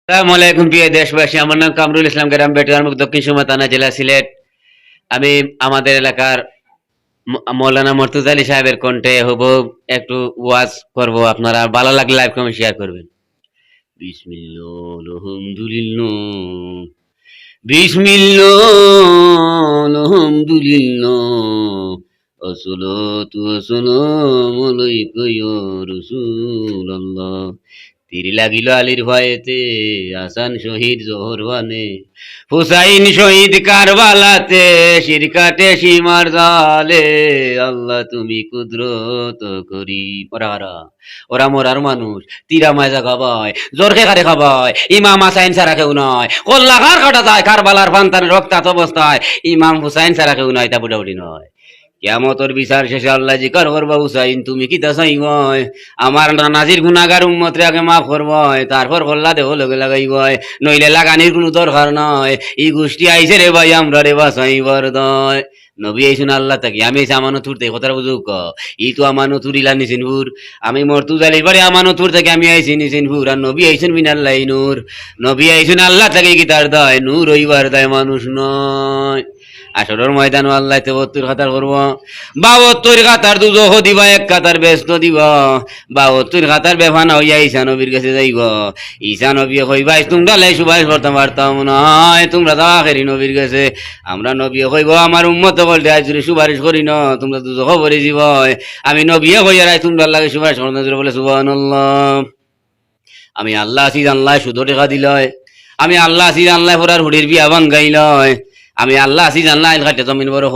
আসসালামু আলাইকুম প্রিয় দেশবাসী, আমার নাম কামরুল ইসলাম, গ্রাম বেটুয়ারমুখ, দক্ষিণ সুরমা থানা, জেলা সিলেট। আমি আমাদের এলাকার মৌলানা মর্তুজা আলী সাহেবের কণ্ঠে হুবহু একটু ওয়াজ করব, আপনারা ভালো লাগলে লাইভ কমেন্ট শেয়ার করবেন। বিসমিল্লাহ আলহামদুলিল্লাহ, বিসমিল্লাহ আলহামদুলিল্লাহ, আসসালাতু ওয়াসসালামু আলাইকা ইয়া রাসূলুল্লাহ। তীর লাগিল আলীর ভয়েতে, হাসান শহীদ জোহরওয়ানে, হুসাইন শহীদ কারবালাতে, শিরকাটে সীমার জালে, আল্লাহ তুমি কুদরত করি। ওরা মরার মানুষ, তীরা মায়জা খাবায়, জোরকে কারে খাবায়, ইমাম হাসাইন ছাড়া কেউ নয়, কল্লা কার কাটা যায়, কারবালার ফান্তানে রক্তাত অবস্থায় ইমাম হুসাইন ছাড়া কেউ নয়, তা বুড়াবুড়ি নয়। কিয়ামতের বিচার শেষে আল্লাহ জিকার করবা, হুসাইন তুমি কি তা চাইবই, আমার নাজির গুনাহগার উম্মতরে আগে মাফ করবই, তারপর কল্লা দেহ লগে লাগাইবই, নইলে লাগানির কোনো দরকার নয়। এই গোষ্ঠী আইছে রে ভাই, আমরা রে বাঁচাইবার দয়। নবী আইসুন আল্লাহ তাকি, আমি এসে আমানত তুরতে কথাটা বুঝুক। ই তো আমানত তুরিলা নিসিনপুর, আমি মর্তুজালির বাড়ি আমানত তুর থেকে আমি আইসি নিসিনপুর, আর নবী আইসুন মিনাল্লাই নূর। নবী আইসুন আল্লাহ তাকে কি তার দয়, নূর হইবার দায় মানুষ নয়। আসরের ময়দান আল্লাহ ৭৩ কাতার করব, ৭২ কাতার দুজহ দিবা, এক কাতার ব্যস্ত দিবা, ৭২ কাতার বেফানা হইয়া ঈসা নবীর কাছে যাইব। ঈসা নবী কইবা, তোমরা লাই সুবাস করতে পারতাম নয়, তোমরা তো আখেরি নবীর কাছে। আমরা নবী কইব, আমার উম্মত বলতে আজরে সুপারিশ করি ন, তোমরা দুজহ ভরে যাব। আমি নবী কইয়া রাই তোমরা লাগে সুপারিশ করতে বলে সুবহানাল্লাহ। আমি আল্লাহ আছি জানলাই শুধু টেকা দিলয়, আমি আল্লাহ আছি জানলাই পরার হুড়ির বিয়া ভাঙ্গাইলয়, আমি আল্লাহ আছি জানলাই খাইতে জমিন বড়